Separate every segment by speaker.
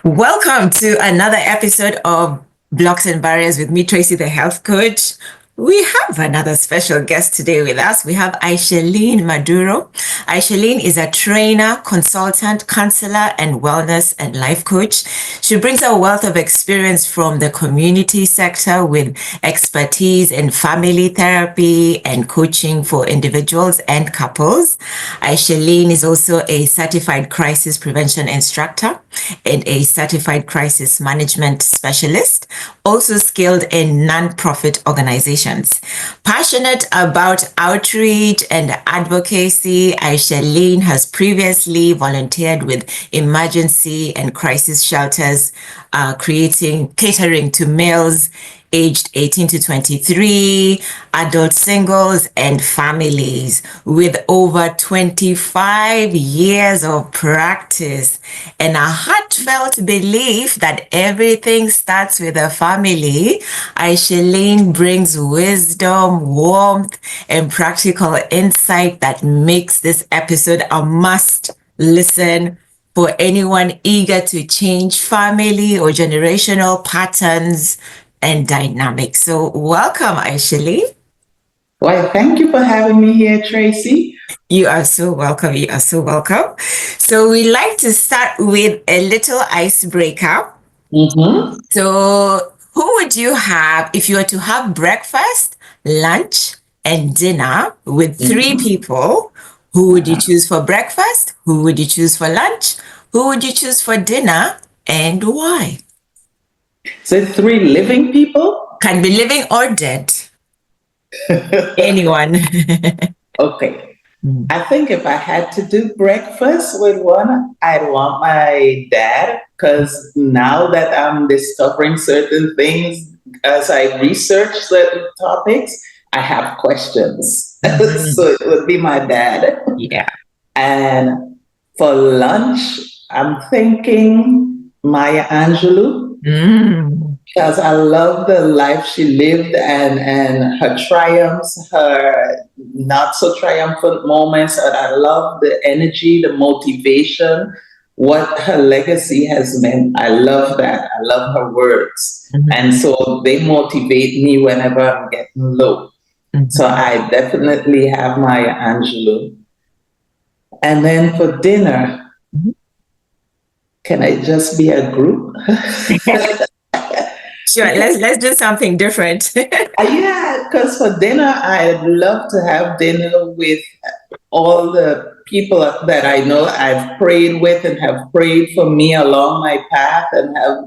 Speaker 1: Welcome to another episode of Blocks and Barriers with me, Tracy, the health coach. We have another special guest today with us. We have Aisheline Maduro. Aisheline is a trainer, consultant, counselor, and wellness and life coach. She brings a wealth of experience from the community sector with expertise in family therapy and coaching for individuals and couples. Aisheline is also a certified crisis prevention instructor and a certified crisis management specialist, also skilled in non-profit organizations. Passionate about outreach and advocacy, Aisheline has previously volunteered with emergency and crisis shelters, catering to males aged 18 to 23, adult singles, and families with over 25 years of practice and a heartfelt belief that everything starts with a family. Aisheline brings wisdom, warmth, and practical insight that makes this episode a must listen for anyone eager to change family or generational patterns and dynamics. So welcome, Aisheline.
Speaker 2: Well, thank you for having me here, Tracy.
Speaker 1: You are so welcome. You are so welcome. So we like to start with a little icebreaker. So who would you have if you were to have breakfast, lunch, and dinner with three people? Who would you choose for breakfast? Who would you choose for lunch? Who would you choose for dinner? And why?
Speaker 2: So three living people?
Speaker 1: Can be living or dead. Anyone.
Speaker 2: Okay. I think if I had to do breakfast with one, I'd want my dad, because now that I'm discovering certain things as I research certain topics, I have questions. So it would be my dad.
Speaker 1: Yeah.
Speaker 2: And for lunch, I'm thinking Maya Angelou. Because I love the life she lived and her triumphs, her not so triumphant moments. And I love the energy, the motivation, what her legacy has meant. I love that. I love her words. And so they motivate me whenever I'm getting low. So I definitely have Maya Angelou. And then for dinner, can I just be a group?
Speaker 1: Sure, let's do something different.
Speaker 2: Yeah, because for dinner, I'd love to have dinner with all the people that I know I've prayed with and have prayed for me along my path and have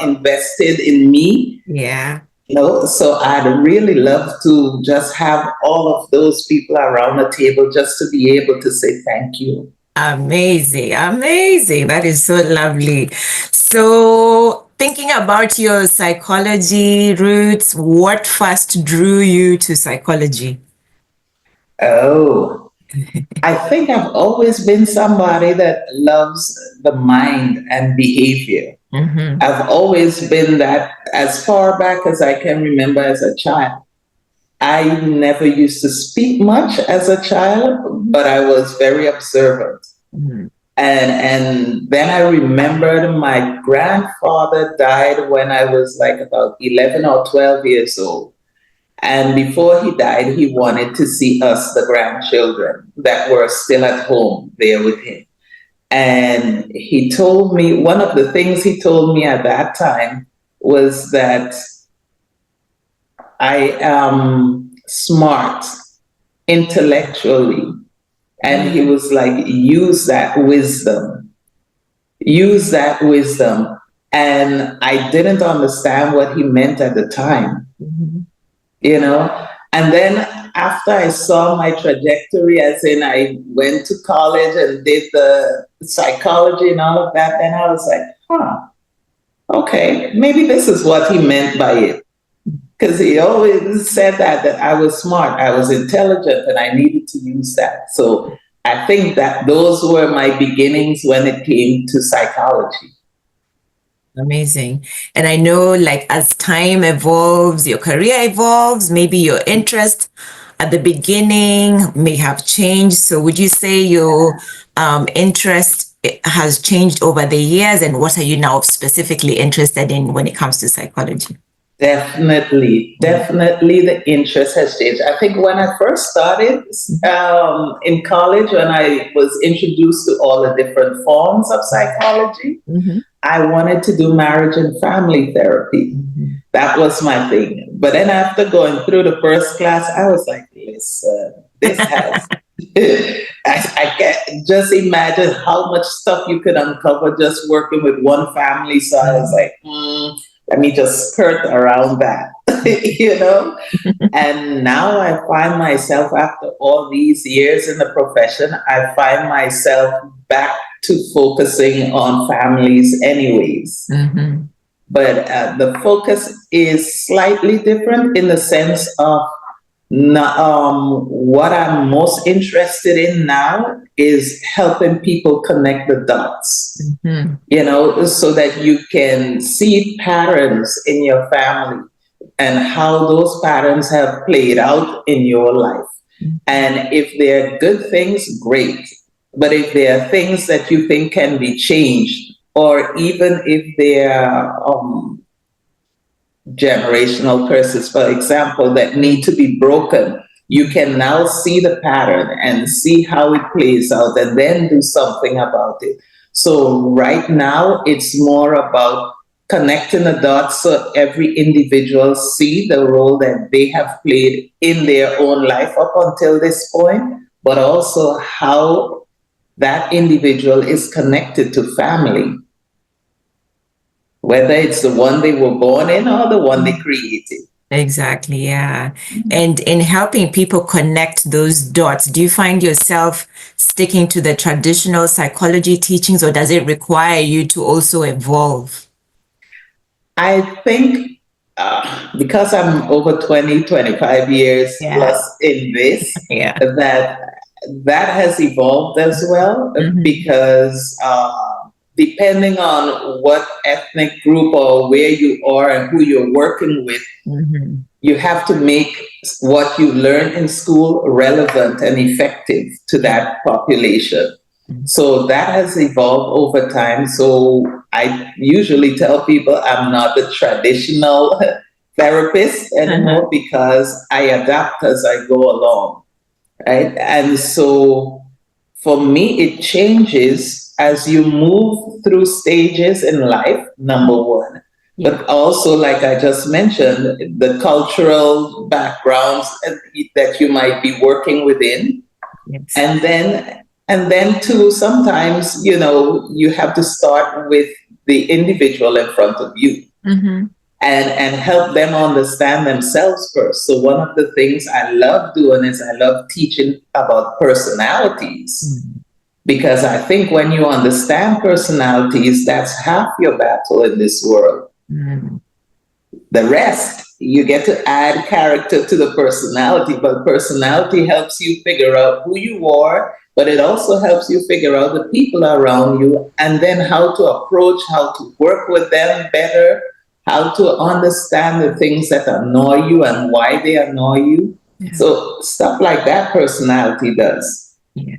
Speaker 2: invested in me.
Speaker 1: Yeah.
Speaker 2: So I'd really love to just have all of those people around the table just to be able to say thank you.
Speaker 1: Amazing, amazing. That is so lovely. So thinking about your psychology roots, what first drew you to psychology?
Speaker 2: Oh, I think I've always been somebody that loves the mind and behavior. I've always been that as far back as I can remember as a child. I never used to speak much as a child, but I was very observant. And then I remembered my grandfather died when I was like about 11 or 12 years old. And before he died, he wanted to see us, the grandchildren that were still at home there with him. And he told me, one of the things he told me at that time was that I am smart intellectually. And he was like, use that wisdom. Use that wisdom. And I didn't understand what he meant at the time, And then after I saw my trajectory, as in I went to college and did the psychology and all of that, then I was like, okay, maybe this is what he meant by it. Because he always said that I was smart, I was intelligent, and I needed to use that. So I think that those were my beginnings when it came to psychology.
Speaker 1: Amazing. And I know, like, as time evolves, your career evolves, maybe your interest at the beginning may have changed. So, would you say your interest has changed over the years? And what are you now specifically interested in when it comes to psychology?
Speaker 2: Definitely, definitely the interest has changed. I think when I first started in college, when I was introduced to all the different forms of psychology,
Speaker 1: Mm-hmm.
Speaker 2: I wanted to do marriage and family therapy. That was my thing. But then after going through the first class, I was like, listen, this has, I can't just imagine how much stuff you could uncover just working with one family. So I was like, let me just skirt around that, you know? And now I find myself, after all these years in the profession, I find myself back to focusing on families, anyways.
Speaker 1: Mm-hmm.
Speaker 2: But the focus is slightly different in the sense of what I'm most interested in now is helping people connect the dots,
Speaker 1: Mm-hmm.
Speaker 2: you know, so that you can see patterns in your family and how those patterns have played out in your life. And if they're good things, great. But if there are things that you think can be changed, or even if they are generational curses, for example, that need to be broken, you can now see the pattern and see how it plays out and then do something about it. So, right now, it's more about connecting the dots so every individual see the role that they have played in their own life up until this point, but also how that individual is connected to family, whether it's the one they were born in or the one they created.
Speaker 1: Exactly, yeah. And in helping people connect those dots, do you find yourself sticking to the traditional psychology teachings, or does it require you to also evolve?
Speaker 2: I think because I'm over 20, 25 years
Speaker 1: Yeah,
Speaker 2: plus in this,
Speaker 1: yeah.
Speaker 2: that that has evolved as well
Speaker 1: Mm-hmm.
Speaker 2: because depending on what ethnic group or where you are and who you're working with,
Speaker 1: Mm-hmm.
Speaker 2: you have to make what you learn in school relevant and effective to
Speaker 1: Yeah.
Speaker 2: that population. So that has evolved over time. So I usually tell people I'm not the traditional therapist
Speaker 1: Uh-huh.
Speaker 2: anymore because I adapt as I go along, right? And so for me, it changes as you move through stages in life, number one.
Speaker 1: Yeah.
Speaker 2: But also, like I just mentioned, the cultural backgrounds that you might be working within.
Speaker 1: Yes.
Speaker 2: And then too, sometimes, you know, you have to start with the individual in front of you
Speaker 1: Mm-hmm.
Speaker 2: and help them understand themselves first. So one of the things I love doing is I love teaching about personalities because I think when you understand personalities, that's half your battle in this world.
Speaker 1: Mm-hmm.
Speaker 2: The rest, you get to add character to the personality, but personality helps you figure out who you are, but it also helps you figure out the people around you and then how to approach, how to work with them better, how to understand the things that annoy you and why they annoy you.
Speaker 1: Yeah.
Speaker 2: So, stuff like that personality does.
Speaker 1: Yeah.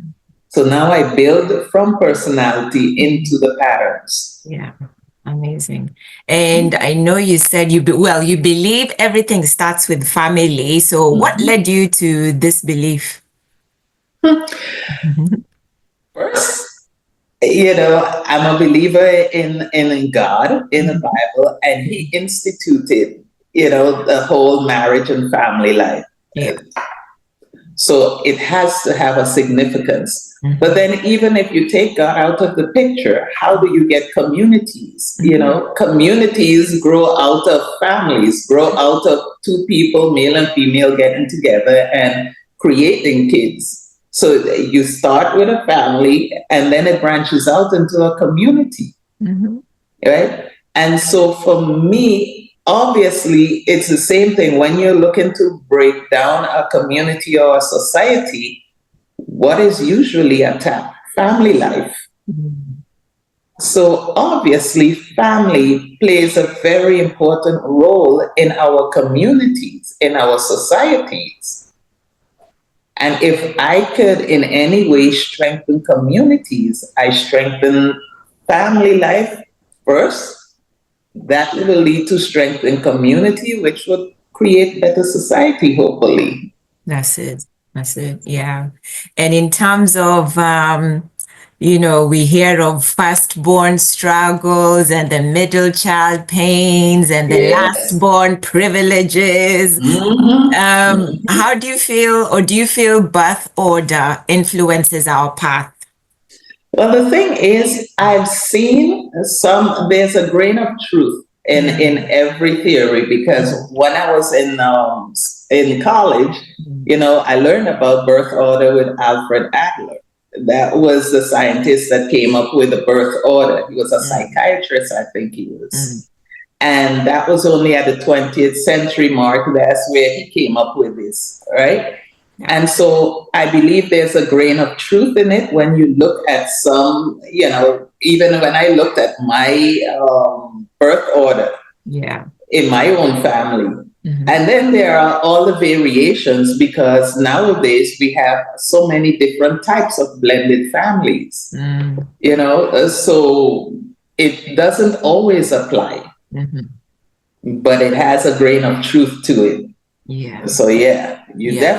Speaker 2: So now I build from personality into the patterns.
Speaker 1: Yeah. Amazing. And I know you said you believe everything starts with family. So what led you to this belief?
Speaker 2: First, you know, I'm a believer in God, in the Bible, and He instituted, you know, the whole marriage and family life.
Speaker 1: Yeah.
Speaker 2: So it has to have a significance. But then, even if you take God out of the picture, how do you get communities? You know, communities grow out of families, grow out of two people, male and female, getting together and creating kids. So you start with a family and then it branches out into a community,
Speaker 1: Mm-hmm.
Speaker 2: right? And so for me, obviously, it's the same thing when you're looking to break down a community or a society. What is usually attacked? Family life. So obviously, family plays a very important role in our communities, in our societies. And if I could in any way strengthen communities, I strengthen family life first. That will lead to strength in community, which would create better society, hopefully.
Speaker 1: That's it. That's it. Yeah. And in terms of, we hear of firstborn struggles and the middle child pains and the
Speaker 2: Yes.
Speaker 1: lastborn privileges.
Speaker 2: Mhm.
Speaker 1: How do you feel, or do you feel birth order influences our path?
Speaker 2: Well, the thing is, I've seen there's a grain of truth in
Speaker 1: Mm,
Speaker 2: every theory because
Speaker 1: mm,
Speaker 2: when I was in college,
Speaker 1: mm,
Speaker 2: I learned about birth order with Alfred Adler. That was the scientist that came up with the birth order. He was a
Speaker 1: mm,
Speaker 2: psychiatrist, I think he
Speaker 1: mm,
Speaker 2: was. And that was only at the 20th century mark. That's where he came up with this, right?
Speaker 1: yeah.
Speaker 2: And so I believe there's a grain of truth in it when you look at some, even when I looked at my birth order
Speaker 1: Yeah.
Speaker 2: in my own family.
Speaker 1: Mhm.
Speaker 2: And then there are all the variations because nowadays we have so many different types of blended families,
Speaker 1: Mm,
Speaker 2: so it doesn't always apply,
Speaker 1: mhm.
Speaker 2: but it has a grain of truth to it.
Speaker 1: Yeah.
Speaker 2: So yeah,
Speaker 1: Yeah.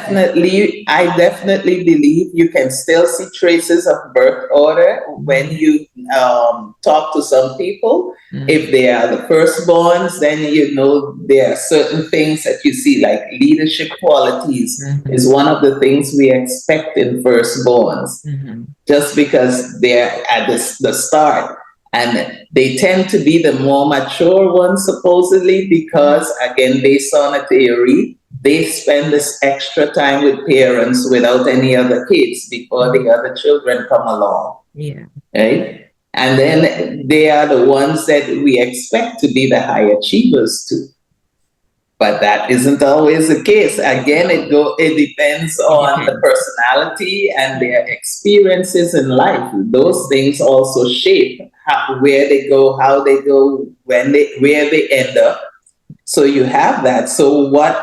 Speaker 2: I definitely believe you can still see traces of birth order when
Speaker 1: Mm,
Speaker 2: you talk to some people.
Speaker 1: mm,
Speaker 2: If they are the firstborns, then there are certain things that you see, like leadership qualities is
Speaker 1: mhm,
Speaker 2: one of the things we expect in firstborns,
Speaker 1: mhm.
Speaker 2: just because they're at the start. And they tend to be the more mature ones, supposedly, because, again, based on a theory, they spend this extra time with parents without any other kids before the
Speaker 1: Mhm.
Speaker 2: other children come along,
Speaker 1: Yeah.
Speaker 2: right? And then they are the ones that we expect to be the high achievers too. But that isn't always the case. Again, it depends
Speaker 1: It
Speaker 2: on the
Speaker 1: depends.
Speaker 2: personality and their experiences in life. Those things also shape where they go, how they go, where they end up. So you have that. So what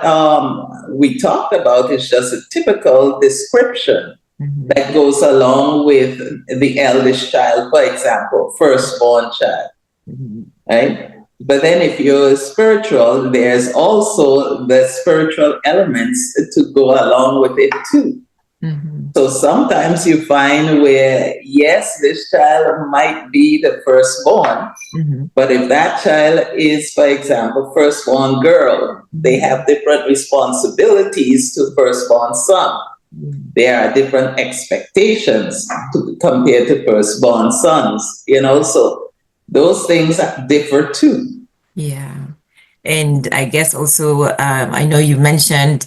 Speaker 2: we talked about is just a typical description
Speaker 1: Mhm,
Speaker 2: that goes along with the eldest child, for example, firstborn child,
Speaker 1: mhm,
Speaker 2: right? But then if you're spiritual, there's also the spiritual elements to go along with it too.
Speaker 1: mhm,
Speaker 2: So sometimes you find where, yes, this child might be the firstborn,
Speaker 1: mhm,
Speaker 2: but if that child is, for example, firstborn girl, they have
Speaker 1: mhm,
Speaker 2: different responsibilities to firstborn son.
Speaker 1: mhm.
Speaker 2: There are different expectations compared to firstborn sons. So those things differ too.
Speaker 1: Yeah. And I guess also, I know you mentioned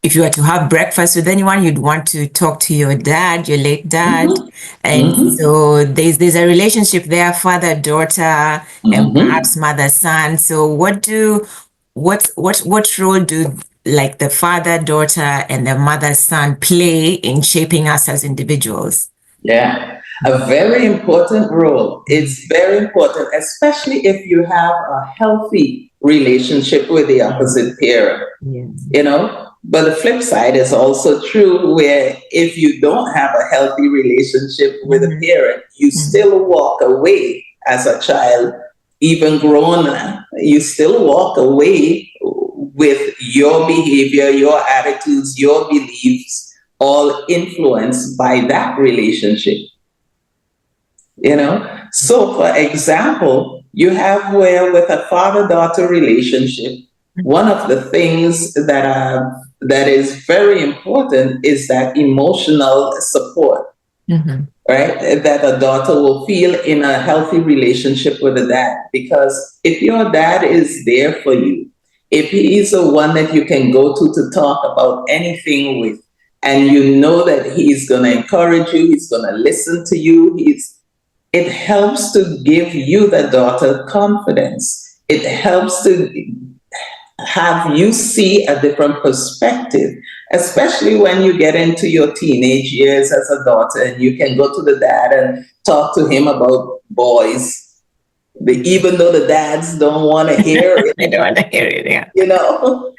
Speaker 1: if you were to have breakfast with anyone, you'd want to talk to your dad, your late dad.
Speaker 2: Mm-hmm.
Speaker 1: And
Speaker 2: Mm-hmm.
Speaker 1: so there's a relationship there, father, daughter, and perhaps
Speaker 2: Mm-hmm.
Speaker 1: mother, son. So what role do like the father, daughter, and the mother, son play in shaping us as individuals?
Speaker 2: Yeah, a very important role. It's very important, especially if you have a healthy relationship with the
Speaker 1: Yeah.
Speaker 2: opposite parent.
Speaker 1: Yeah.
Speaker 2: But the flip side is also true where if you don't have a healthy relationship with a
Speaker 1: Mhm,
Speaker 2: parent, you
Speaker 1: mhm,
Speaker 2: still walk away as a child, even grown, you still walk away with your behavior, your attitudes, your beliefs, all influenced by that relationship. So for example, you have where with a father-daughter relationship, one of the things that is very important is that emotional support,
Speaker 1: mhm,
Speaker 2: right? That a daughter will feel in a healthy relationship with a dad. Because if your dad is there for you, if he is the one that you can go to talk about anything with, and you know that he's going to encourage you, he's going to listen to you, it helps to give you, the daughter, confidence. It helps to have you see a different perspective, especially when you get into your teenage years as a daughter and you can go to the dad and talk to him about boys, even though the dads don't want to hear it,
Speaker 1: I don't want to hear it. Yeah.
Speaker 2: you know.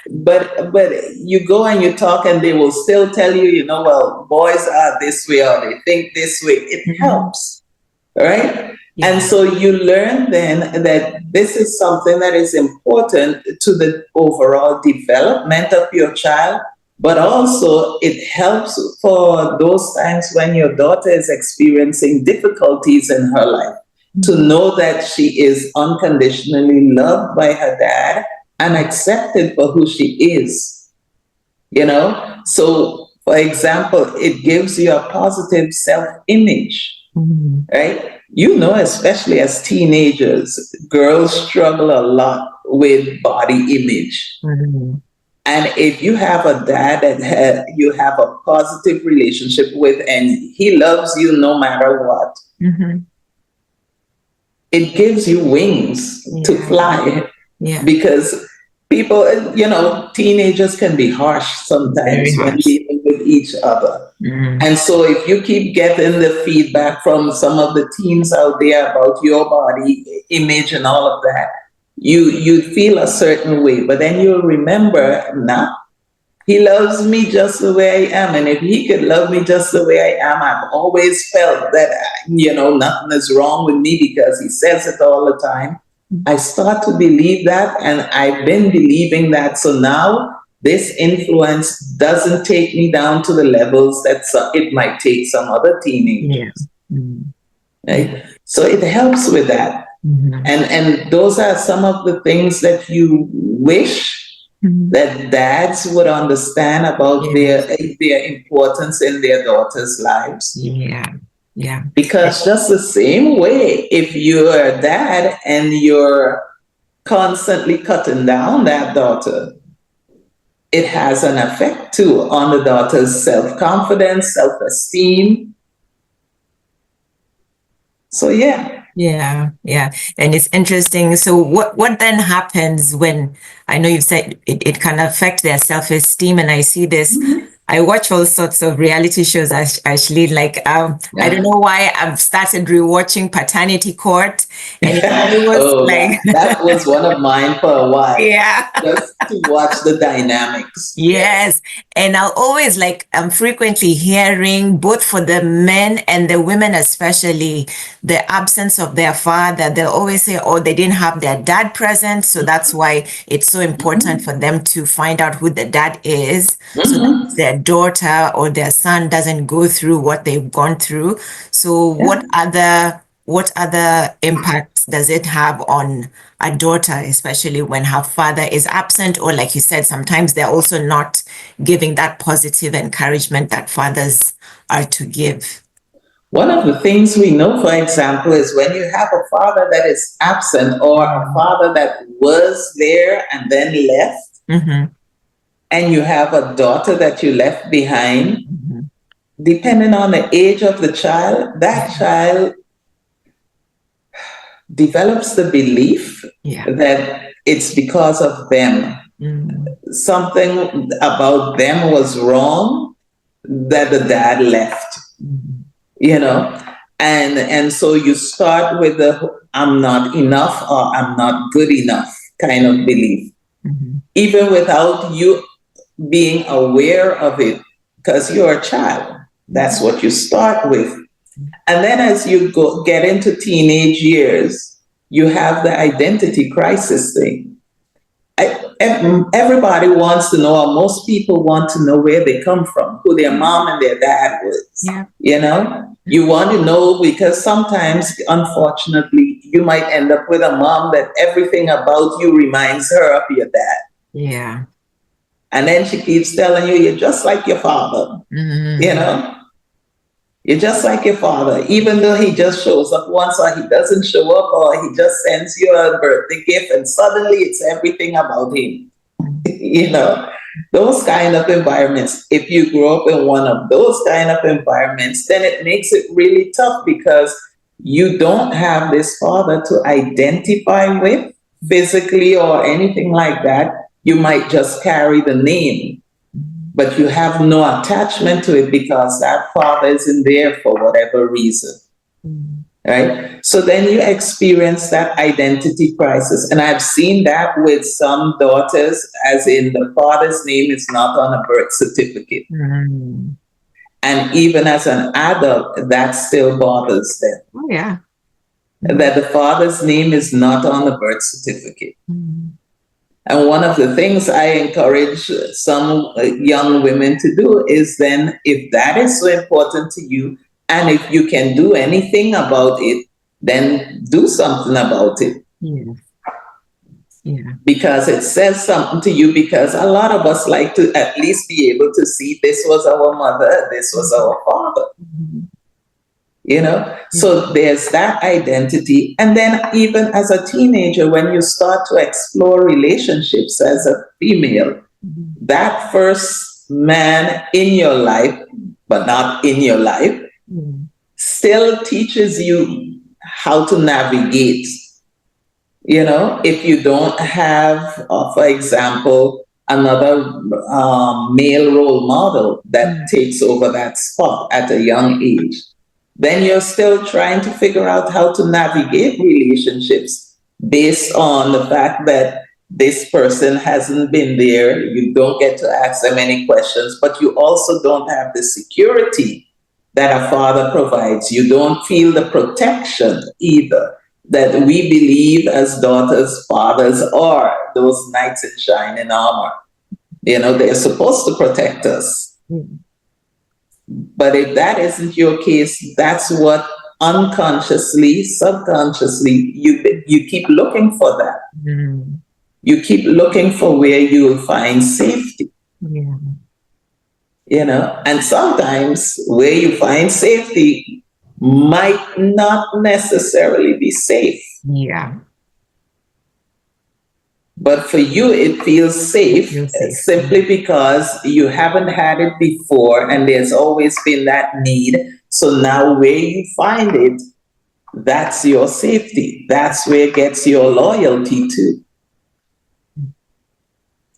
Speaker 2: But you go and you talk, and they will still tell you, well, boys are this way or they think this way. It
Speaker 1: Mhm.
Speaker 2: helps, right? And
Speaker 1: Yeah.
Speaker 2: so you learn then that this is something that is important to the overall development of your child, but also it helps for those times when your daughter is experiencing difficulties in her life, to
Speaker 1: Mhm.
Speaker 2: know that she is unconditionally loved by her dad and accepted for who she is. So, for example, it gives you a positive self image,
Speaker 1: Mhm.
Speaker 2: right? Especially as teenagers, girls struggle a lot with body image.
Speaker 1: Mhm.
Speaker 2: And if you have a dad that you have a positive relationship with, and he loves you no matter what,
Speaker 1: Mhm.
Speaker 2: it gives you wings to
Speaker 1: Yeah.
Speaker 2: fly,
Speaker 1: Yeah.
Speaker 2: because people, teenagers can be harsh
Speaker 1: Very
Speaker 2: sometimes when
Speaker 1: harsh.
Speaker 2: dealing with each other.
Speaker 1: Mhm.
Speaker 2: And so if you keep getting the feedback from some of the teens out there about your body image and all of that, you feel a certain way, but then you'll remember, nah, he loves me just the way I am. And if he could love me just the way I am, I've always felt that, nothing is wrong with me because he says it all the time. I start to believe that, and I've been believing that. So now this influence doesn't take me down to the levels that it might take some other
Speaker 1: Yeah.
Speaker 2: teenagers,
Speaker 1: Mhm. Yeah.
Speaker 2: right? So it helps with that.
Speaker 1: Mhm.
Speaker 2: And those are some of the things that you wish
Speaker 1: Mhm.
Speaker 2: that dads would understand about their
Speaker 1: Yes.
Speaker 2: their importance in their daughters' lives.
Speaker 1: Yeah. Yeah.
Speaker 2: Because just the same way, if you're a dad and you're constantly cutting down that daughter, it has an effect too on the daughter's self-confidence, self-esteem. So yeah.
Speaker 1: Yeah, yeah. And it's interesting. So what then happens when I know you've said it can affect their self-esteem, and I see this. I watch all sorts of reality shows, actually. Like I don't
Speaker 2: Yeah.
Speaker 1: know why I've started rewatching Paternity Court, and it's almost
Speaker 2: Oh
Speaker 1: like
Speaker 2: yeah, that was one of mine for a while,
Speaker 1: yeah.
Speaker 2: just to watch the dynamics. Yes.
Speaker 1: Yes. And I'll always like I'm frequently hearing both for the men and the women especially the absence of their father. They'll always say, oh, they didn't have their dad present. So that's why it's so important for them to find out who the dad is so that
Speaker 2: Hmm.
Speaker 1: their daughter or their son doesn't go through what they've gone through. So
Speaker 2: Yeah.
Speaker 1: what other impacts does it have on a daughter, especially when her father is absent, or like you said, sometimes they're also not giving that positive encouragement that fathers are to give.
Speaker 2: One of the things we know, for example, is when you have a father that is absent, or a
Speaker 1: Mm.
Speaker 2: father that was there and then left,
Speaker 1: Mm-hmm.
Speaker 2: and you have a daughter that you left behind,
Speaker 1: Mm-hmm.
Speaker 2: depending on the age of the child, that child develops the belief
Speaker 1: Yeah.
Speaker 2: that it's because of them.
Speaker 1: Mm-hmm.
Speaker 2: Something about them was wrong, that the dad left,
Speaker 1: Mm-hmm.
Speaker 2: you know. And so you start with the I'm not enough or I'm not good enough kind of belief,
Speaker 1: Mm-hmm.
Speaker 2: even without you being aware of it, because you're a child. That's what you start with. And then as you get into teenage years, you have the identity crisis thing. Everybody wants to know, or most people want to know where they come from, who their mom and their dad was.
Speaker 1: Yeah.
Speaker 2: You want to know because sometimes, unfortunately, you might end up with a mom that everything about you reminds her of your dad.
Speaker 1: Yeah.
Speaker 2: And then she keeps telling you, you're just like your father. You
Speaker 1: Mm-hmm.
Speaker 2: know, you're just like your father, even though he just shows up once, or he doesn't show up, or he just sends you a birthday gift and suddenly it's everything about him. you know, those kind of environments, if you grow up in one of those kind of environments, then it makes it really tough because you don't have this father to identify with physically or anything like that. You might just carry the name, but you have no attachment to it because that father isn't there for whatever reason.
Speaker 1: Mm.
Speaker 2: right? So then you experience that identity crisis. And I've seen that with some daughters, as in the father's name is not on a birth certificate.
Speaker 1: Mm.
Speaker 2: And even as an adult, that still bothers them,
Speaker 1: Oh, yeah.
Speaker 2: that the father's name is not on the birth certificate.
Speaker 1: Mm.
Speaker 2: And one of the things I encourage some young women to do is then, if that is so important to you, and if you can do anything about it, then do something about it.
Speaker 1: Yeah. Yeah.
Speaker 2: Because it says something to you, because a lot of us like to at least be able to see this was our mother, this was our father.
Speaker 1: Mhm.
Speaker 2: So there's that identity. And then even as a teenager, when you start to explore relationships as a female,
Speaker 1: Mhm.
Speaker 2: that first man in your life, but not in your life,
Speaker 1: Mhm.
Speaker 2: still teaches you how to navigate. If you don't have, for example, another male role model that
Speaker 1: Mhm.
Speaker 2: takes over that spot at a young age, then you're still trying to figure out how to navigate relationships based on the fact that this person hasn't been there. You don't get to ask them any questions, but you also don't have the security that a father provides. You don't feel the protection either that we believe as daughters, fathers are those knights in shining armor. They're supposed to protect us.
Speaker 1: Mhm.
Speaker 2: But if that isn't your case, that's what unconsciously, subconsciously, you keep looking for that.
Speaker 1: Mhm.
Speaker 2: You keep looking for where you will find safety.
Speaker 1: Yeah.
Speaker 2: And sometimes where you find safety might not necessarily be safe.
Speaker 1: Yeah.
Speaker 2: But for you, it feels
Speaker 1: It
Speaker 2: safe
Speaker 1: feels safe.
Speaker 2: simply because you haven't had it before and there's always been that need. So now, where you find it, that's your safety. That's where it gets your loyalty to,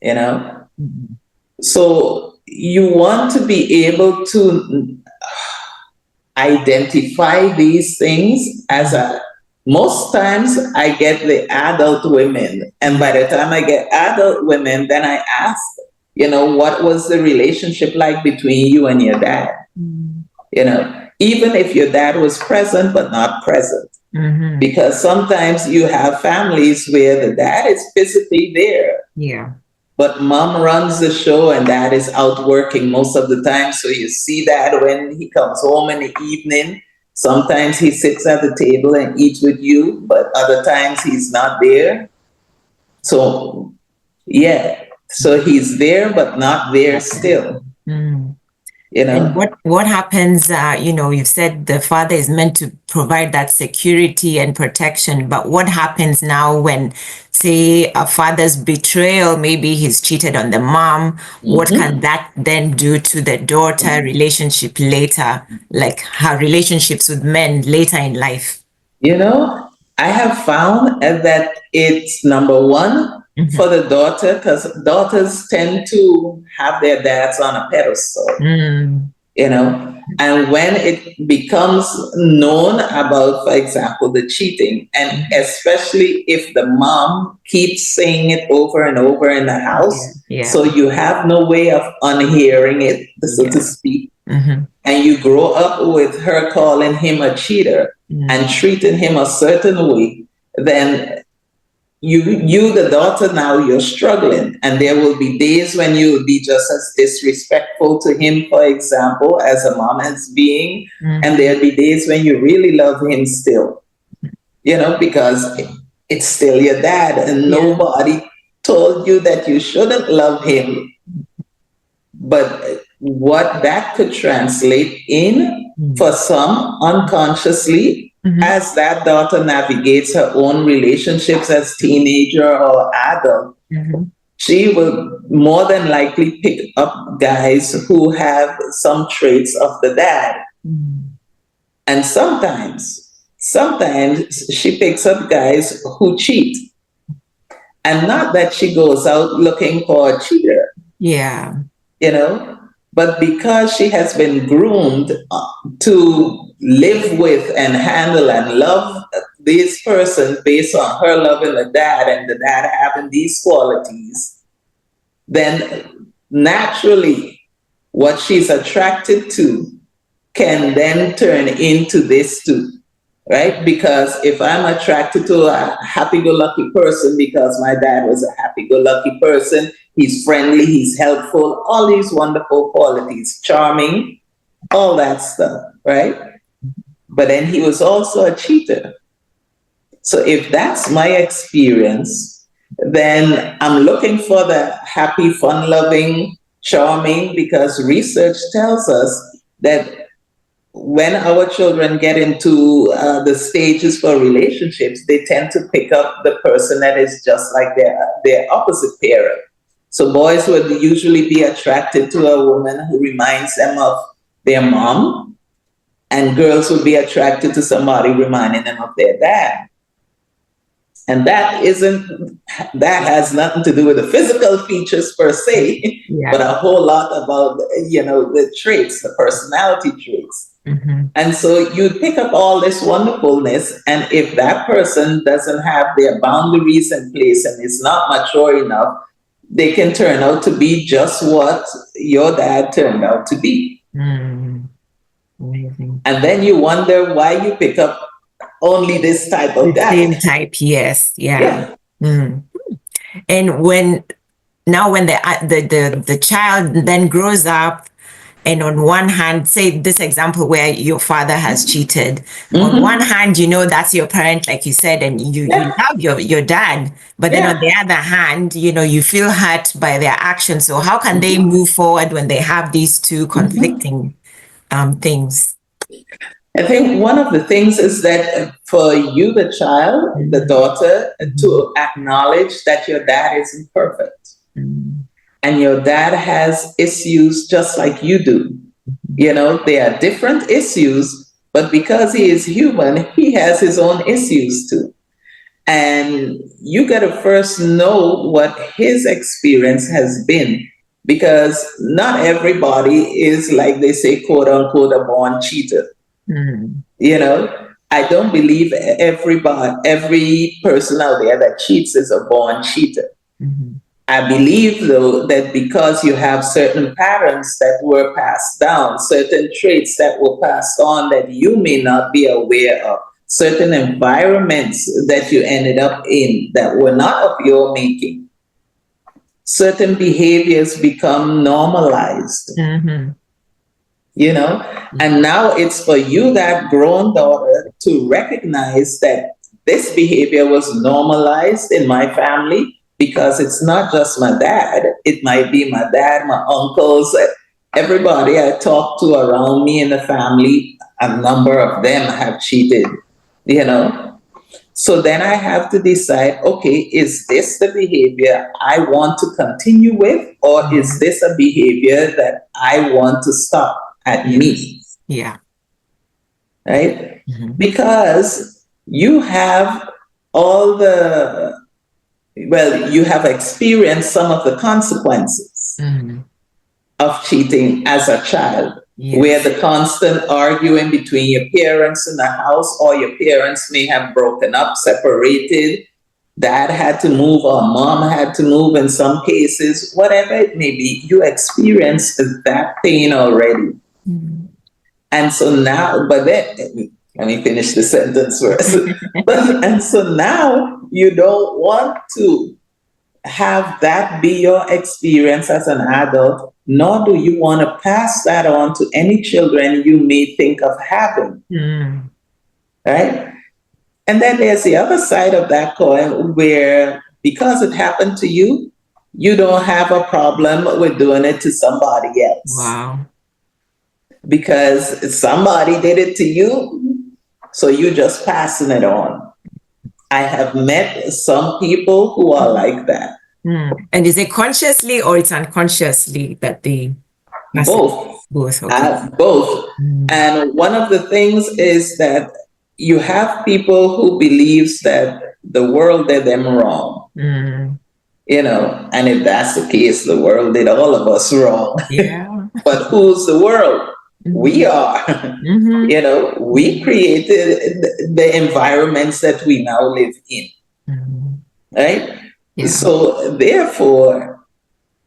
Speaker 2: you know?
Speaker 1: Mhm.
Speaker 2: So you want to be able to identify these things as a most times I get the adult women, and by the time I get adult women, then I ask, what was the relationship like between you and your dad?
Speaker 1: Mhm.
Speaker 2: Even if your dad was present but not present,
Speaker 1: Mhm.
Speaker 2: because sometimes you have families where the dad is physically there,
Speaker 1: Yeah.
Speaker 2: but mom runs the show and dad is out working most of the time. So you see that when he comes home in the evening, sometimes he sits at the table and eats with you, but other times he's not there. So, yeah. So he's there, but not there still,
Speaker 1: Mm.
Speaker 2: you
Speaker 1: And
Speaker 2: know?
Speaker 1: what happens, you've said the father is meant to provide that security and protection, but what happens now when, say, a father's betrayal, maybe he's cheated on the mom, what can
Speaker 2: Mhm.
Speaker 1: that then do to the daughter relationship later, like her relationships with men later in life?
Speaker 2: I have found that it's number one for
Speaker 1: Mhm.
Speaker 2: the daughter, because daughters tend to have their dads on a pedestal.
Speaker 1: Mm.
Speaker 2: And when it becomes known about, for example, the cheating, and especially if the mom keeps saying it over and over in the
Speaker 1: Yeah.
Speaker 2: house,
Speaker 1: Yeah.
Speaker 2: so you have no way of unhearing it, so to
Speaker 1: Yeah.
Speaker 2: speak,
Speaker 1: Mm-hmm.
Speaker 2: and you grow up with her calling him a cheater and
Speaker 1: Mm.
Speaker 2: treating him a certain way, then the daughter, now you're struggling, and there will be days when you will be just as disrespectful to him, for example, as a mom is being, and
Speaker 1: Mm.
Speaker 2: there'll be days when you really love him still, because it's still your dad, and
Speaker 1: Yeah.
Speaker 2: nobody told you that you shouldn't love him. But what that could translate in for
Speaker 1: Mm.
Speaker 2: some unconsciously,
Speaker 1: Mhm.
Speaker 2: as that daughter navigates her own relationships as teenager or adult,
Speaker 1: Mhm.
Speaker 2: she will more than likely pick up guys who have some traits of the dad.
Speaker 1: Mm.
Speaker 2: And sometimes she picks up guys who cheat. And not that she goes out looking for a cheater,
Speaker 1: Yeah.
Speaker 2: you know, but because she has been groomed to live with and handle and love this person based on her loving the dad and the dad having these qualities, then naturally what she's attracted to can then turn into this too, right? Because if I'm attracted to a happy-go-lucky person because my dad was a happy-go-lucky person, he's friendly, he's helpful, all these wonderful qualities, charming, all that stuff, right? But then he was also a cheater. So if that's my experience, then I'm looking for the happy, fun-loving, charming, because research tells us that when our children get into the stages for relationships, they tend to pick up the person that is just like their opposite parent. So boys would usually be attracted to a woman who reminds them of their mom, and girls would be attracted to somebody reminding them of their dad. And that has nothing to do with the physical features per se,
Speaker 1: Yeah.
Speaker 2: but a whole lot about, the traits, the personality traits.
Speaker 1: Mm-hmm.
Speaker 2: And so you pick up all this wonderfulness, and if that person doesn't have their boundaries in place and is not mature enough, they can turn out to be just what your dad turned out to be.
Speaker 1: Mm. Amazing.
Speaker 2: And then you wonder why you pick up only this type of
Speaker 1: The
Speaker 2: guy.
Speaker 1: same type, yes. Yeah.
Speaker 2: Yeah.
Speaker 1: Mm. And when the child then grows up, and on one hand, say this example where your father has cheated, on one hand, that's your parent, like you said, and you love your dad, but then on the other hand, you feel hurt by their actions. So how can they move forward when they have these two conflicting things?
Speaker 2: I think one of the things is that for you, the child, the daughter, to acknowledge that your dad isn't perfect. And your dad has issues just like you do. They are different issues, but because he is human, he has his own issues too. And you got to first know what his experience has been, because not everybody is, like they say, quote unquote, a born cheater. I don't believe every person out there that cheats is a born cheater. I believe, though, that because you have certain patterns that were passed down, certain traits that were passed on that you may not be aware of, certain environments that you ended up in that were not of your making, certain behaviors become normalized. And now it's for you, that grown daughter, to recognize that this behavior was normalized in my family, because it's not just my dad. It might be my dad, my uncles, everybody I talk to around me in the family. A number of them have cheated, So then I have to decide, okay, is this the behavior I want to continue with, or is this a behavior that I want to stop at me?
Speaker 1: Yeah.
Speaker 2: Right? Because you have you have experienced some of the consequences of cheating as a child. Yes. Where the constant arguing between your parents in the house, or your parents may have broken up, separated, dad had to move or mom had to move in some cases, whatever it may be, you experienced that pain already. And so now, but then, let me finish the sentence first. And so now you don't want to have that be your experience as an adult, nor do you want to pass that on to any children you may think of having. Right? And then there's the other side of that coin, where because it happened to you, you don't have a problem with doing it to somebody else.
Speaker 1: Wow.
Speaker 2: Because somebody did it to you, so you're just passing it on. I have met some people who are like that.
Speaker 1: And is it consciously or it's unconsciously that they pass
Speaker 2: both?
Speaker 1: It? Both. Okay.
Speaker 2: Both. And one of the things is that you have people who believes that the world did them wrong. And if that's the case, the world did all of us wrong.
Speaker 1: Yeah.
Speaker 2: But who's the world? We are.
Speaker 1: Mm-hmm.
Speaker 2: We created the environments that we now live in,
Speaker 1: Mm-hmm.
Speaker 2: right?
Speaker 1: Yeah.
Speaker 2: So, therefore,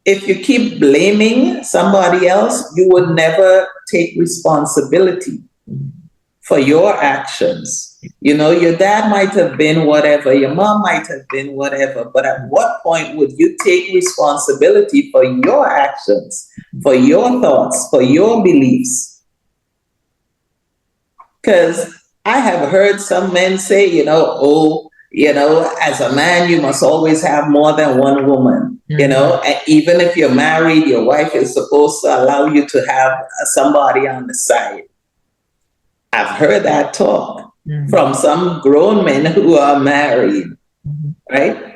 Speaker 2: if you keep blaming somebody else, you would never take responsibility for your actions. Your dad might have been whatever, your mom might have been whatever, but at what point would you take responsibility for your actions, for your thoughts, for your beliefs? Because I have heard some men say, oh, as a man, you must always have more than one woman.
Speaker 1: Mm-hmm.
Speaker 2: And even if you're married, your wife is supposed to allow you to have somebody on the side. I've heard that talk
Speaker 1: Mm-hmm.
Speaker 2: from some grown men who are married,
Speaker 1: Mm-hmm.
Speaker 2: right?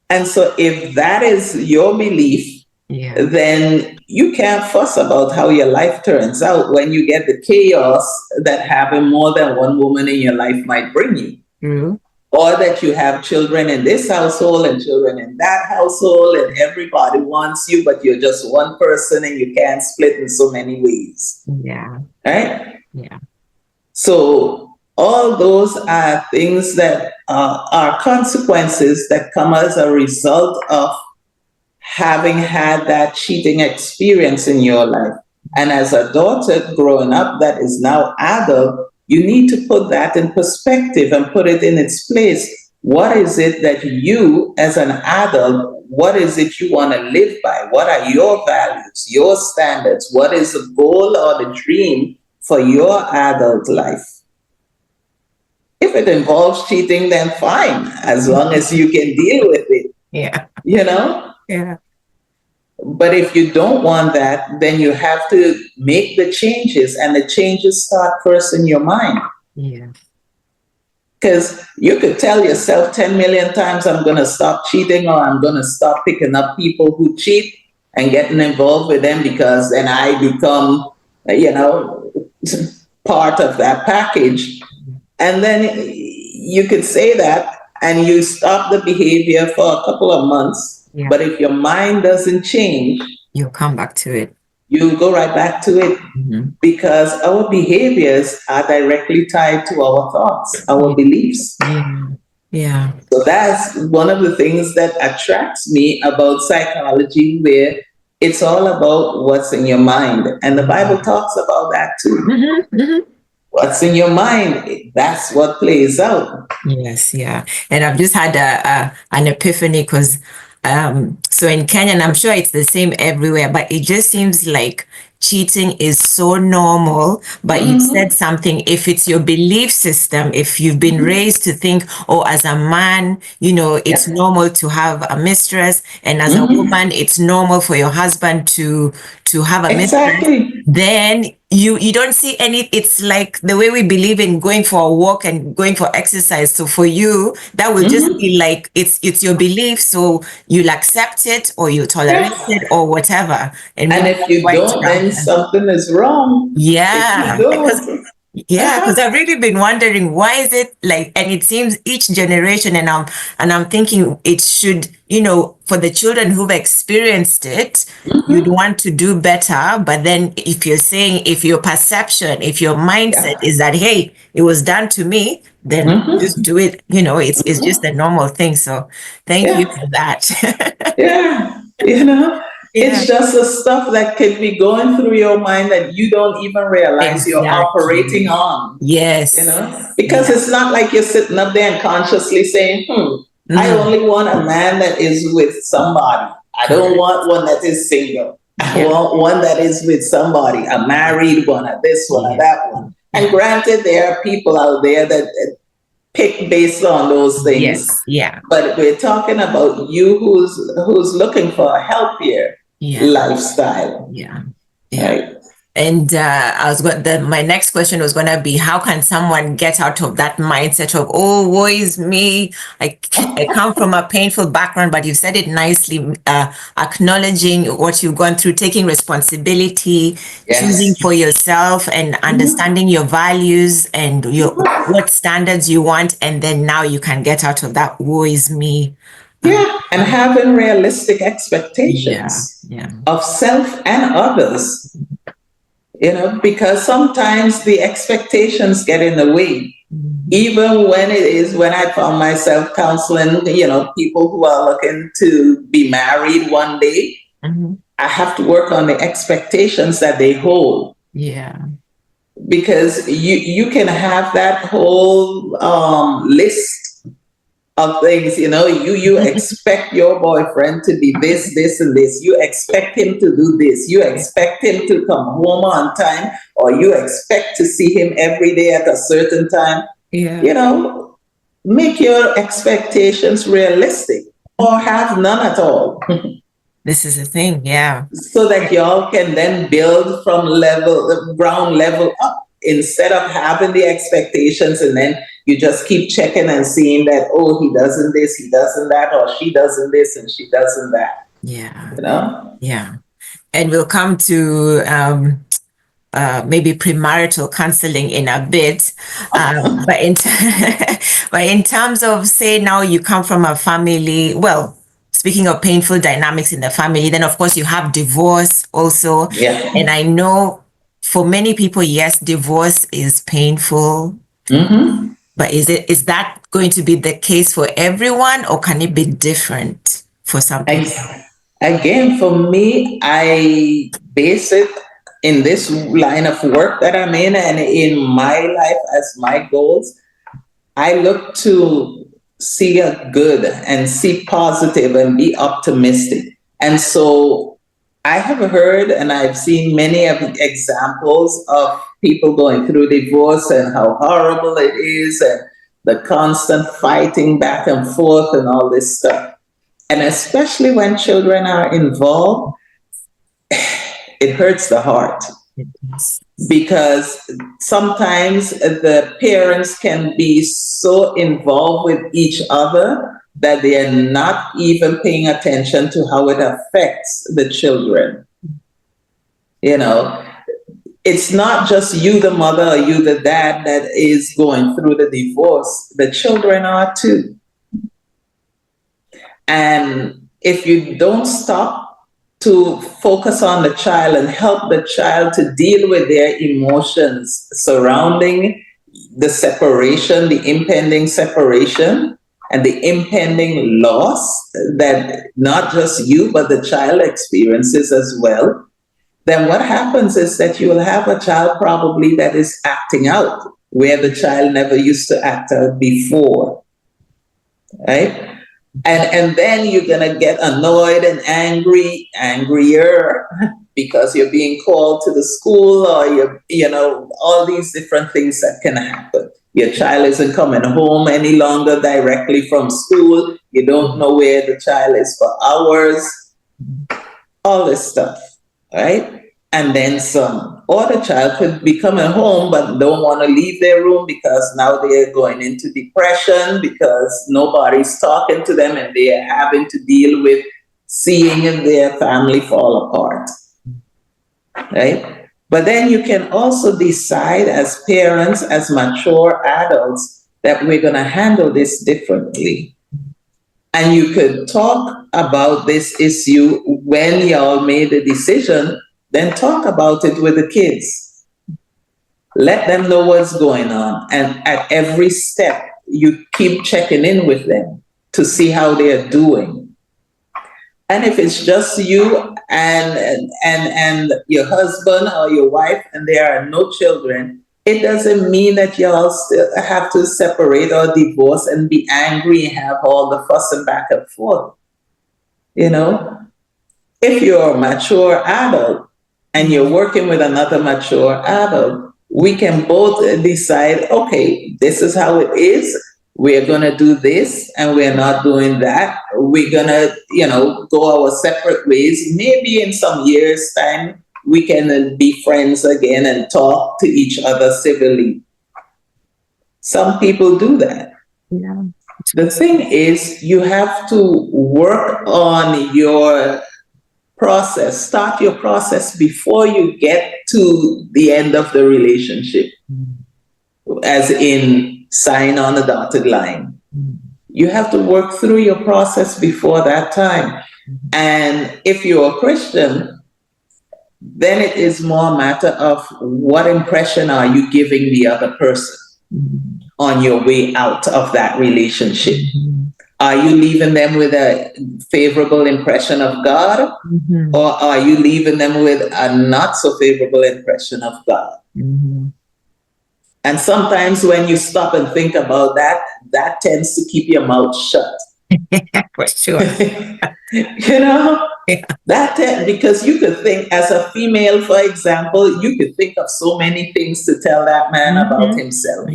Speaker 2: And so if that is your belief,
Speaker 1: Yeah.
Speaker 2: then you can't fuss about how your life turns out when you get the chaos that having more than one woman in your life might bring you.
Speaker 1: True.
Speaker 2: Or that you have children in this household and children in that household, and everybody wants you, but you're just one person and you can't split in so many ways.
Speaker 1: Yeah.
Speaker 2: Right?
Speaker 1: Yeah.
Speaker 2: So all those are things that are consequences that come as a result of having had that cheating experience in your life. And as a daughter growing up that is now adult, you need to put that in perspective and put it in its place. What is it that you, as an adult, what is it you want to live by? What are your values, your standards? What is the goal or the dream for your adult life? If it involves cheating, then fine, as long as you can deal with it,
Speaker 1: Yeah.
Speaker 2: you know?
Speaker 1: Yeah.
Speaker 2: But if you don't want that, then you have to make the changes, and the changes start first in your mind.
Speaker 1: Yeah.
Speaker 2: Because you could tell yourself 10 million times, I'm going to stop cheating, or I'm going to stop picking up people who cheat and getting involved with them, because then I become, you know, part of that package. And then you could say that and you stop the behavior for a couple of months.
Speaker 1: Yeah.
Speaker 2: But if your mind doesn't change,
Speaker 1: You'll come back to it.
Speaker 2: you go right back to it,
Speaker 1: Mm-hmm.
Speaker 2: because our behaviors are directly tied to our thoughts, our
Speaker 1: Yeah.
Speaker 2: beliefs.
Speaker 1: Yeah. Yeah.
Speaker 2: So that's one of the things that attracts me about psychology, where it's all about what's in your mind. And the Bible talks about that too.
Speaker 1: Mm-hmm. Mm-hmm.
Speaker 2: What's in your mind, that's what plays out.
Speaker 1: Yes, yeah. And I've just had an epiphany because so in Kenya, and I'm sure it's the same everywhere, but it just seems like cheating is so normal. But you said
Speaker 2: Mm-hmm.
Speaker 1: something, if it's your belief system, if you've been raised to think, oh, as a man, it's
Speaker 2: Yeah.
Speaker 1: normal to have a mistress, and as a
Speaker 2: Mm-hmm.
Speaker 1: woman, it's normal for your husband to have a mistress,
Speaker 2: Exactly.
Speaker 1: then you don't see any. It's like the way we believe in going for a walk and going for exercise. So for you, that will just
Speaker 2: Mm-hmm.
Speaker 1: be like it's your belief, so you'll accept it or you tolerate
Speaker 2: Yeah.
Speaker 1: it or whatever, and
Speaker 2: And
Speaker 1: maybe
Speaker 2: if
Speaker 1: that's
Speaker 2: you
Speaker 1: why it's
Speaker 2: don't, then
Speaker 1: rampant.
Speaker 2: something is wrong. If you
Speaker 1: Yeah, because
Speaker 2: don't, uh-huh.
Speaker 1: I've really been wondering why is it like, and it seems each generation, and I'm thinking it should, for the children who've experienced it, you'd
Speaker 2: Mm-hmm.
Speaker 1: want to do better. But then if you're saying, if your perception, if your mindset
Speaker 2: Yeah.
Speaker 1: is that, hey, it was done to me, then just
Speaker 2: Mm-hmm.
Speaker 1: do it. It's just a normal thing. So thank you
Speaker 2: Yeah.
Speaker 1: for that.
Speaker 2: Yeah.
Speaker 1: Yeah,
Speaker 2: It's just the stuff that could be going through your mind that you don't even realize you're operating
Speaker 1: exactly.
Speaker 2: on.
Speaker 1: Yes.
Speaker 2: Because
Speaker 1: Yeah.
Speaker 2: it's not like you're sitting up there and consciously saying, I
Speaker 1: Mm,
Speaker 2: only want a man that is with somebody. I don't
Speaker 1: correct.
Speaker 2: want one that is single. I
Speaker 1: Yeah.
Speaker 2: want one that is with somebody, a married one, or this one, or
Speaker 1: Yeah.
Speaker 2: that one. And
Speaker 1: Yeah.
Speaker 2: granted, there are people out there that pick based on those things.
Speaker 1: Yes. Yeah.
Speaker 2: But we're talking about you who's looking for a healthier
Speaker 1: Yeah.
Speaker 2: lifestyle,
Speaker 1: Yeah. Yeah.
Speaker 2: right?
Speaker 1: And my next question was going to be, how can someone get out of that mindset of, oh, woe is me? I come from a painful background, but you said it nicely, acknowledging what you've gone through, taking responsibility, choosing
Speaker 2: Yes.
Speaker 1: for yourself and
Speaker 2: Mhm.
Speaker 1: understanding your values and what standards you want. And then now you can get out of that woe is me.
Speaker 2: Yeah, and having realistic
Speaker 1: Yeah.
Speaker 2: expectations
Speaker 1: Yeah.
Speaker 2: of self and others. because sometimes the expectations get in the way.
Speaker 1: Mhm.
Speaker 2: Even when I found myself counseling, people who are looking to be married one day,
Speaker 1: Mhm.
Speaker 2: I have to work on the expectations that they hold,
Speaker 1: Yeah.
Speaker 2: because you can have that whole list of things. You expect your boyfriend to be this and this. You expect him to do this. You expect him to come home on time, or you expect to see him every day at a certain time.
Speaker 1: Yeah.
Speaker 2: you know Make your expectations realistic, or have none at all.
Speaker 1: This is the thing. Yeah.
Speaker 2: So that y'all can then build from ground level up, instead of having the expectations and then you just keep checking and seeing that, oh, he doesn't this, he doesn't that, or she doesn't this and she doesn't that.
Speaker 1: Yeah.
Speaker 2: You know?
Speaker 1: Yeah. And we'll come to maybe premarital counseling in a bit. But but in terms of, say, now you come from a family, well, speaking of painful dynamics in the family, then of course you have divorce also. And
Speaker 2: Yeah.
Speaker 1: I know for many people, yes, divorce is painful.
Speaker 2: Mm-hmm.
Speaker 1: But is that going to be the case for everyone, or can it be different for some people?
Speaker 2: Again, for me, I base it in this line of work that I'm in, and in my life as my goals. I look to see a good and see positive and be optimistic. And so I have heard and I've seen many of examples of people going through divorce and how horrible it is, and the constant fighting back and forth and all this stuff. And especially when children are involved, it hurts the heart, because sometimes the parents can be so involved with each other that they are not even paying attention to how it affects the children. You know, it's not just you, the mother, or you, the dad, that is going through the divorce. The children are too. And if you don't stop to focus on the child and help the child to deal with their emotions surrounding the separation, the impending separation, and the impending loss that not just you, but the child experiences as well, then what happens is that you will have a child probably that is acting out where the child never used to act out before, right? And then you're gonna get annoyed and angrier, because you're being called to the school, or all these different things that can happen. Your child isn't coming home any longer directly from school. You don't know where the child is for hours, all this stuff, right? And then some. Or the child could be coming home but don't want to leave their room because now they're going into depression because nobody's talking to them and they are having to deal with seeing their family fall apart, right? But then you can also decide as parents, as mature adults, that we're going to handle this differently. And you could talk about this issue when y'all made a decision, then talk about it with the kids. Let them know what's going on. And at every step, you keep checking in with them to see how they're doing. And if it's just you and your husband or your wife and there are no children, it doesn't mean that y'all still have to separate or divorce and be angry and have all the fuss and back and forth. You know, if you're a mature adult and you're working with another mature adult, we can both decide, okay, this is how it is. We're going to do this and we're not doing that. We're going to, go our separate ways. Maybe in some years' time, we can be friends again and talk to each other civilly. Some people do that.
Speaker 1: Yeah.
Speaker 2: The thing is, you have to work on your process, start your process before you get to the end of the relationship, as in sign on the dotted line. You have to work through your process before that time. And if you're a Christian, then it is more a matter of what impression are you giving the other person on your way out of that relationship. Are you leaving them with a favorable impression of God, or are you leaving them with a not so favorable impression of God? And sometimes when you stop and think about that, that tends to keep your mouth shut.
Speaker 1: For sure.
Speaker 2: You know, because you could think, as a female, for example, you could think of so many things to tell that man about himself.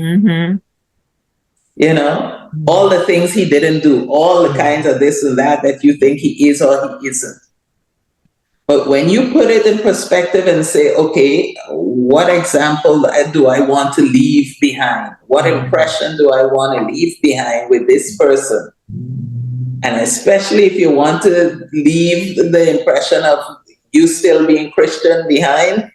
Speaker 2: You know, all the things he didn't do, all the kinds of this and that you think he is or he isn't. But when you put it in perspective and say, okay, what example do I want to leave behind? What impression do I want to leave behind with this person? And especially if you want to leave the impression of you still being Christian behind,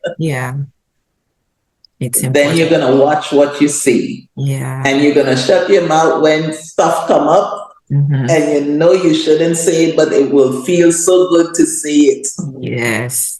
Speaker 1: it's
Speaker 2: then
Speaker 1: important.
Speaker 2: you're going to watch what you see. And you're going to shut your mouth when stuff come up. And you know you shouldn't say it, but it will feel so good to say it.
Speaker 1: Yes.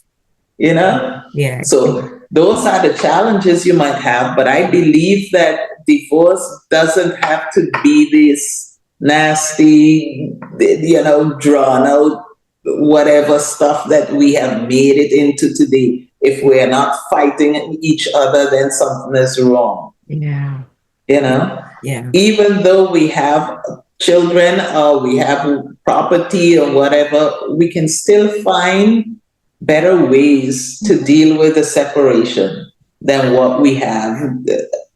Speaker 2: You know? So those are the challenges you might have, but I believe that divorce doesn't have to be this nasty, you know, drawn out, whatever stuff that we have made it into today. If we're not fighting each other, then something is wrong.
Speaker 1: Yeah.
Speaker 2: You know? Even though we have children or we have property or whatever, we can still find better ways to deal with the separation than what we have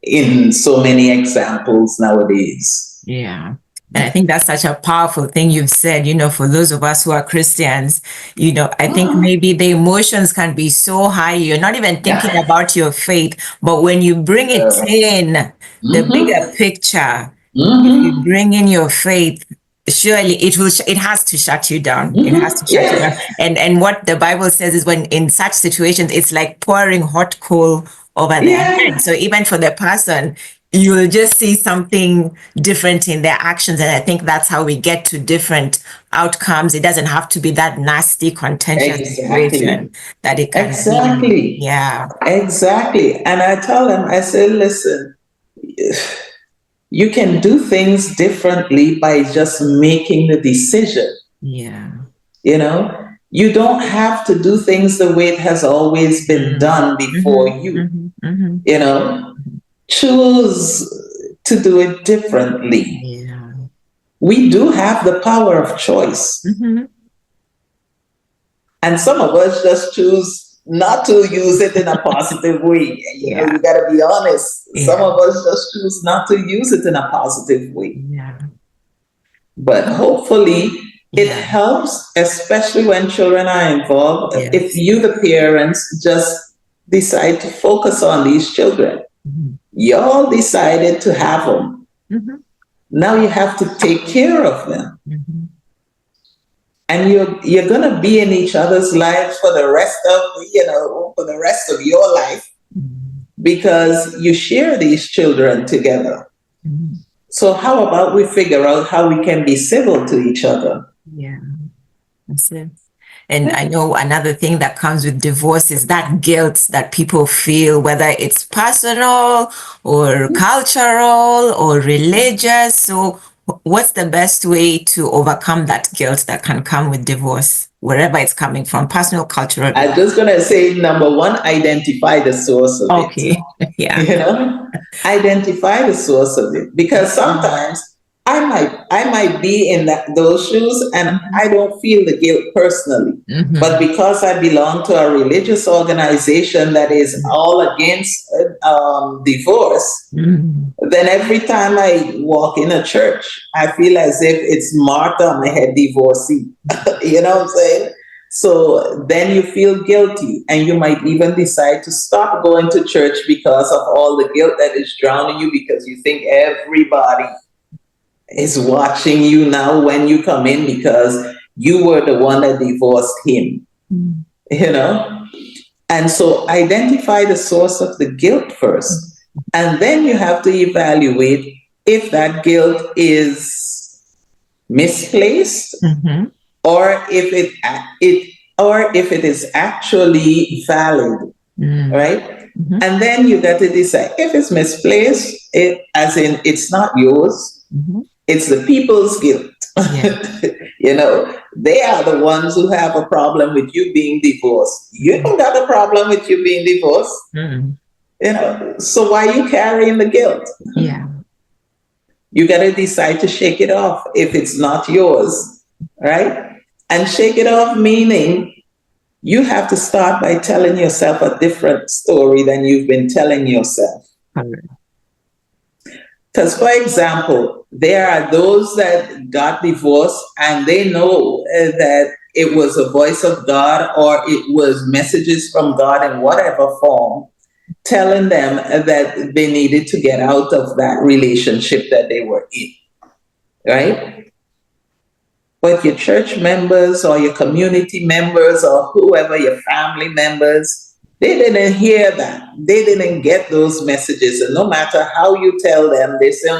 Speaker 2: in so many examples nowadays.
Speaker 1: Yeah. And I think that's such a powerful thing you've said, you know, for those of us who are Christians, you know, I think maybe the emotions can be so high. You're not even thinking about your faith, but when you bring it in, the bigger picture, if you bring in your faith, surely it has to shut you down. It has to shut you down. And what the Bible says is when in such situations, it's like pouring hot coal over their head. So even for the person, you will just see something different in their actions. And I think that's how we get to different outcomes. It doesn't have to be that nasty, contentious situation that it can be. Yeah.
Speaker 2: Exactly. And I tell them, I say, listen, you can do things differently by just making the decision.
Speaker 1: Yeah.
Speaker 2: You know, you don't have to do things the way it has always been done before you. You know, choose to do it differently.
Speaker 1: Yeah.
Speaker 2: We do have the power of choice. And some of us just choose not to use it in a positive way. You know, we got to be honest. Some of us just choose not to use it in a positive way. But hopefully it helps, especially when children are involved. If you, the parents, just decide to focus on these children. Y'all decided to have them. Now you have to take care of them. And you're gonna be in each other's lives for the rest of your life, because you share these children together. So how about we figure out how we can be civil to each other?
Speaker 1: Yeah, that's it. And I know another thing that comes with divorce is that guilt that people feel, whether it's personal or cultural or religious. So what's the best way to overcome that guilt that can come with divorce, wherever it's coming from, personal, cultural?
Speaker 2: I'm just going to say, number one, identify the source of it.
Speaker 1: Yeah.
Speaker 2: You know, identify the source of it, because sometimes I might be in those shoes and I don't feel the guilt personally, but because I belong to a religious organization that is all against divorce, then every time I walk in a church, I feel as if it's marked on my head, divorcee. You know what I'm saying? So then you feel guilty, and you might even decide to stop going to church because of all the guilt that is drowning you, because you think everybody is watching you now when you come in because you were the one that divorced him. You know? And so identify the source of the guilt first. And then you have to evaluate if that guilt is misplaced, or if or if it is actually valid, right? And then you got to decide if it's misplaced, as in it's not yours, it's the people's guilt. You know, they are the ones who have a problem with you being divorced. You don't got a problem with you being divorced. You know, so why are you carrying the guilt? You got to decide to shake it off if it's not yours, right? And shake it off meaning you have to start by telling yourself a different story than you've been telling yourself. Because, for example, there are those that got divorced and they know that it was a voice of God or it was messages from God in whatever form telling them that they needed to get out of that relationship that they were in, right? But your church members or your community members or whoever, your family members, they didn't hear that. They didn't get those messages. And no matter how you tell them, they say,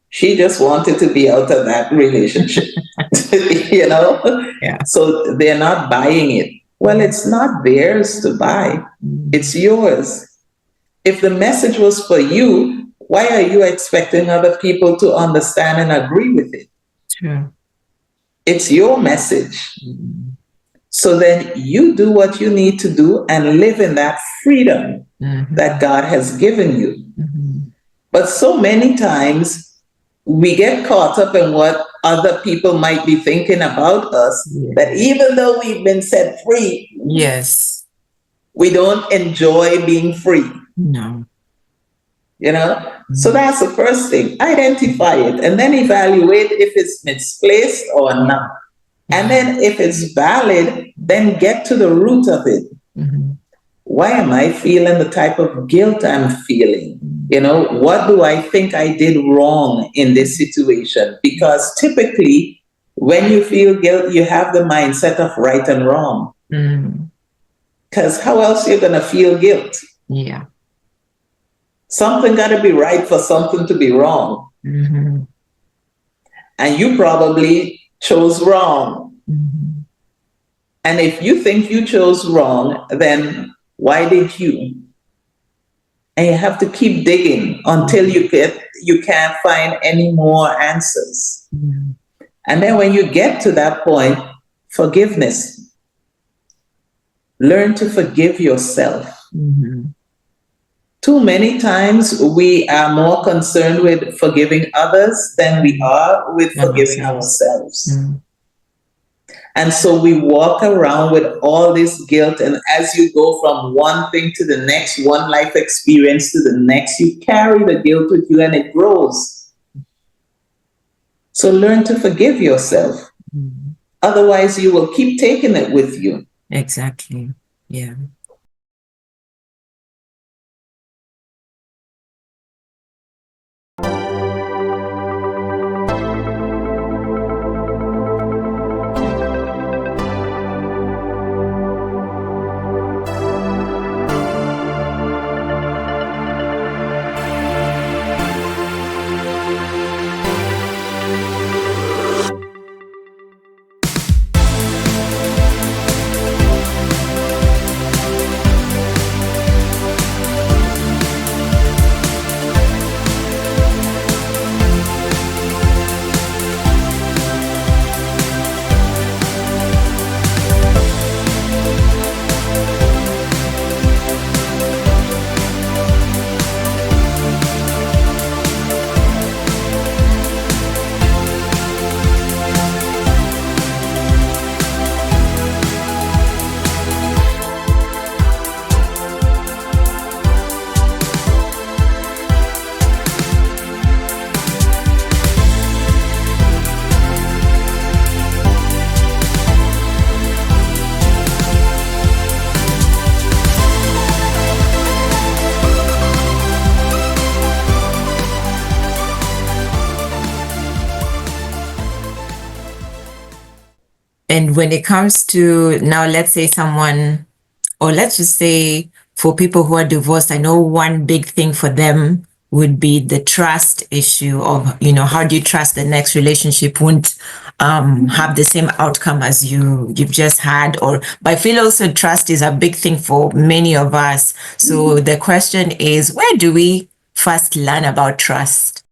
Speaker 2: she just wanted to be out of that relationship, you know? So they're not buying it. Well, it's not theirs to buy. It's yours. If the message was for you, why are you expecting other people to understand and agree with it? It's your message. So then you do what you need to do and live in that freedom that God has given you. But so many times we get caught up in what other people might be thinking about us, that even though we've been set free, we don't enjoy being free. You know? So that's the first thing. Identify it and then evaluate if it's misplaced or not. And then if it's valid, then get to the root of it. Why am I feeling the type of guilt I'm feeling? You know, what do I think I did wrong in this situation? Because typically, when you feel guilt, you have the mindset of right and wrong. Because how else are you going to feel guilt? Something got to be right for something to be wrong. And you probably chose wrong. And if you think you chose wrong, then why did you? And you have to keep digging until you can't find any more answers. And then when you get to that point, forgiveness. Learn to forgive yourself. Too many times we are more concerned with forgiving others than we are with forgiving ourselves. And so we walk around with all this guilt, and as you go from one thing to the next, one life experience to the next, you carry the guilt with you and it grows. So learn to forgive yourself. Otherwise, you will keep taking it with you.
Speaker 1: Exactly. Yeah. And when it comes to now, let's say someone, or let's just say for people who are divorced, I know one big thing for them would be the trust issue of, how do you trust the next relationship won't have the same outcome as you've just had? Or, but I feel also trust is a big thing for many of us. So the question is, where do we first learn about trust?